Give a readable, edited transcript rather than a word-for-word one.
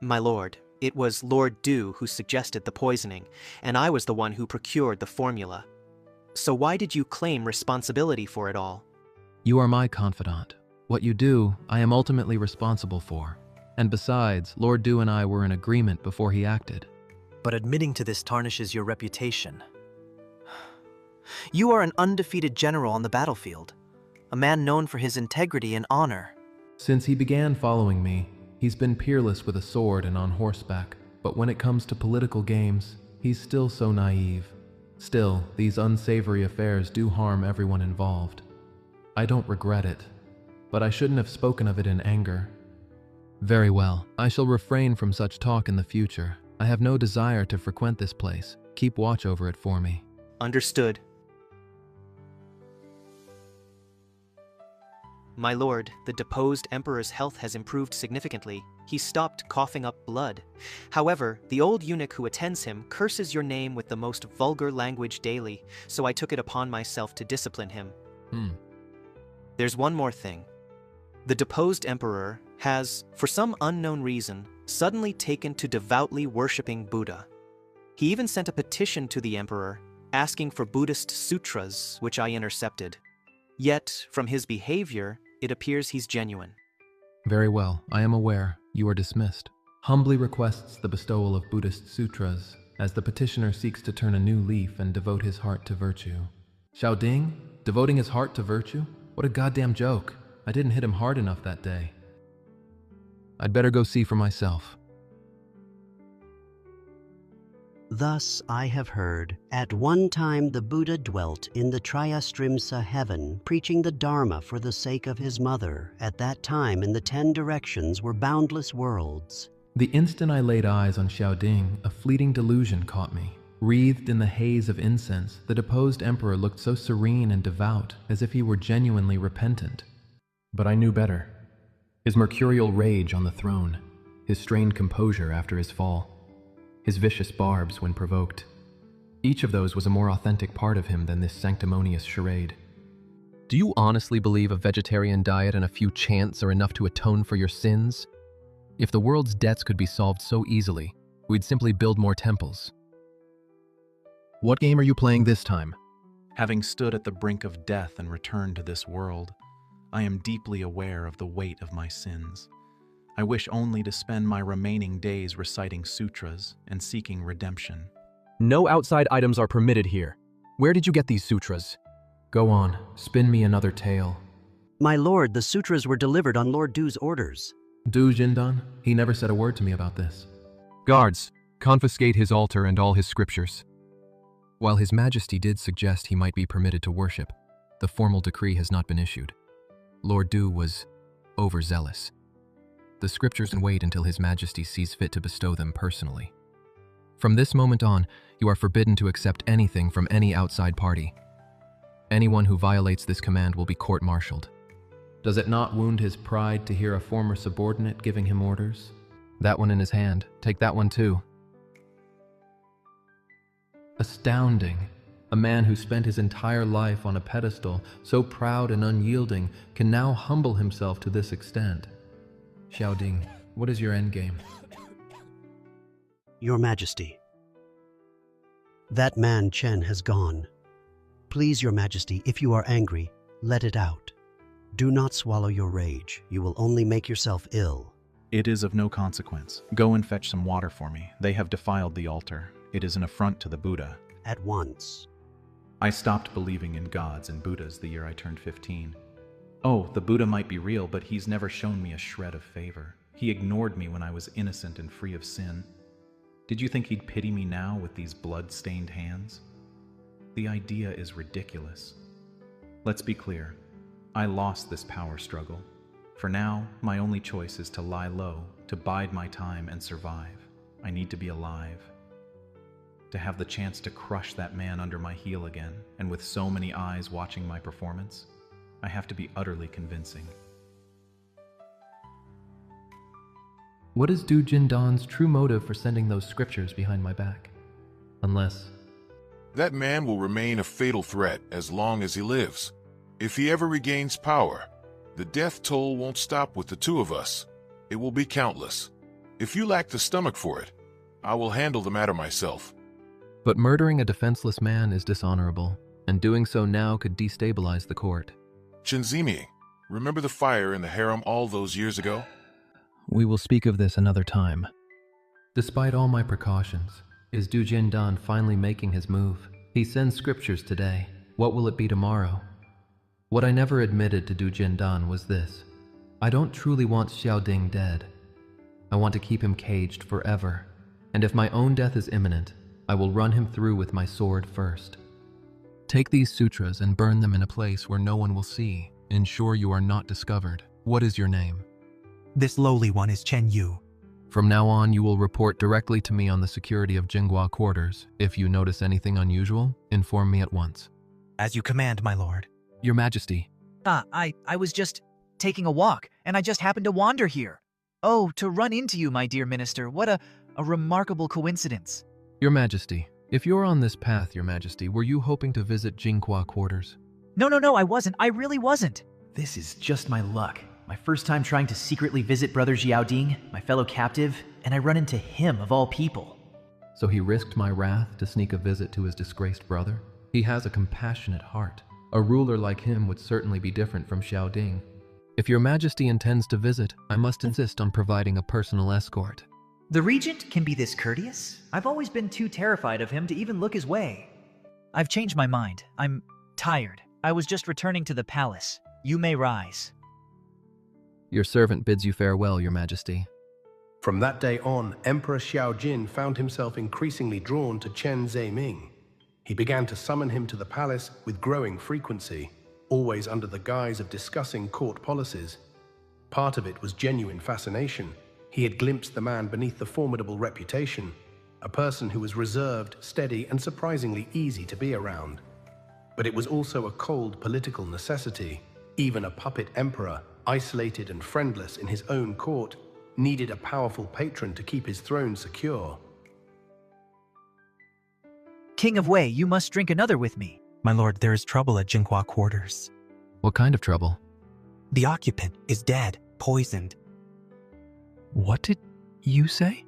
My lord, it was Lord Du who suggested the poisoning, and I was the one who procured the formula. So why did you claim responsibility for it all? You are my confidant. What you do, I am ultimately responsible for. And besides, Lord Du and I were in agreement before he acted. But admitting to this tarnishes your reputation. You are an undefeated general on the battlefield, a man known for his integrity and honor. Since he began following me, he's been peerless with a sword and on horseback, but when it comes to political games, he's still so naive. Still, these unsavory affairs do harm everyone involved. I don't regret it, but I shouldn't have spoken of it in anger. Very well, I shall refrain from such talk in the future. I have no desire to frequent this place. Keep watch over it for me. Understood. My lord, the deposed emperor's health has improved significantly. He stopped coughing up blood. However, the old eunuch who attends him curses your name with the most vulgar language daily, so I took it upon myself to discipline him. There's one more thing. The deposed emperor has, for some unknown reason, suddenly taken to devoutly worshipping Buddha. He even sent a petition to the emperor, asking for Buddhist sutras, which I intercepted. Yet, from his behavior, it appears he's genuine. Very well, I am aware. You are dismissed. Humbly requests the bestowal of Buddhist sutras, as the petitioner seeks to turn a new leaf and devote his heart to virtue. Xiao Ding? Devoting his heart to virtue? What a goddamn joke. I didn't hit him hard enough that day. I'd better go see for myself. Thus I have heard, at one time the Buddha dwelt in the Triastrimsa heaven, preaching the Dharma for the sake of his mother. At that time in the 10 directions were boundless worlds. The instant I laid eyes on Xiao Ding, a fleeting delusion caught me. Wreathed in the haze of incense, the deposed emperor looked so serene and devout, as if he were genuinely repentant. But I knew better. His mercurial rage on the throne, his strained composure after his fall, his vicious barbs when provoked. Each of those was a more authentic part of him than this sanctimonious charade. Do you honestly believe a vegetarian diet and a few chants are enough to atone for your sins? If the world's debts could be solved so easily, we'd simply build more temples. What game are you playing this time? Having stood at the brink of death and returned to this world, I am deeply aware of the weight of my sins. I wish only to spend my remaining days reciting sutras and seeking redemption. No outside items are permitted here. Where did you get these sutras? Go on, spin me another tale. My lord, the sutras were delivered on Lord Du's orders. Du Jindan? He never said a word to me about this. Guards, confiscate his altar and all his scriptures. While His Majesty did suggest he might be permitted to worship, the formal decree has not been issued. Lord Du was overzealous. The scriptures can wait until His Majesty sees fit to bestow them personally. From this moment on, you are forbidden to accept anything from any outside party. Anyone who violates this command will be court-martialed. Does it not wound his pride to hear a former subordinate giving him orders? That one in his hand. Take that one too. Astounding. A man who spent his entire life on a pedestal, so proud and unyielding, can now humble himself to this extent. Xiao Ding, what is your endgame? Your Majesty, that man Chen has gone. Please, Your Majesty, if you are angry, let it out. Do not swallow your rage. You will only make yourself ill. It is of no consequence. Go and fetch some water for me. They have defiled the altar. It is an affront to the Buddha. At once. I stopped believing in gods and Buddhas the year I turned 15. Oh, the Buddha might be real, but he's never shown me a shred of favor. He ignored me when I was innocent and free of sin. Did you think he'd pity me now with these blood-stained hands? The idea is ridiculous. Let's be clear. I lost this power struggle. For now, my only choice is to lie low, to bide my time and survive. I need to be alive. To have the chance to crush that man under my heel again, and with so many eyes watching my performance, I have to be utterly convincing. What is Du Jindan's true motive for sending those scriptures behind my back? Unless... That man will remain a fatal threat as long as he lives. If he ever regains power, the death toll won't stop with the two of us. It will be countless. If you lack the stomach for it, I will handle the matter myself. But murdering a defenseless man is dishonorable, and doing so now could destabilize the court. Chinzimi, remember the fire in the harem all those years ago? We will speak of this another time. Despite all my precautions, is Du Jindan finally making his move? He sends scriptures today. What will it be tomorrow? What I never admitted to Du Jindan was this. I don't truly want Xiaoding dead. I want to keep him caged forever. And if my own death is imminent, I will run him through with my sword first. Take these sutras and burn them in a place where no one will see. Ensure you are not discovered. What is your name? This lowly one is Chen Yu. From now on, you will report directly to me on the security of Jinghua quarters. If you notice anything unusual, inform me at once. As you command, my lord. Your Majesty. I was just taking a walk, and I just happened to wander here. Oh, to run into you, my dear minister, what a remarkable coincidence. Your Majesty, if you're on this path, Your Majesty, were you hoping to visit Jinghua quarters? No, I wasn't. I really wasn't. This is just my luck. My first time trying to secretly visit Brother Xiaoding, my fellow captive, and I run into him of all people. So he risked my wrath to sneak a visit to his disgraced brother? He has a compassionate heart. A ruler like him would certainly be different from Xiaoding. If Your Majesty intends to visit, I must insist on providing a personal escort. The regent can be this courteous? I've always been too terrified of him to even look his way. I've changed my mind. I'm tired. I was just returning to the palace. You may rise. Your servant bids you farewell, Your Majesty. From that day on, Emperor Xiaojin found himself increasingly drawn to Chen Zeiming. He began to summon him to the palace with growing frequency, always under the guise of discussing court policies. Part of it was genuine fascination. He had glimpsed the man beneath the formidable reputation, a person who was reserved, steady, and surprisingly easy to be around. But it was also a cold political necessity. Even a puppet emperor, isolated and friendless in his own court, needed a powerful patron to keep his throne secure. King of Wei, you must drink another with me. My lord, there is trouble at Jinghua quarters. What kind of trouble? The occupant is dead, poisoned. What did you say?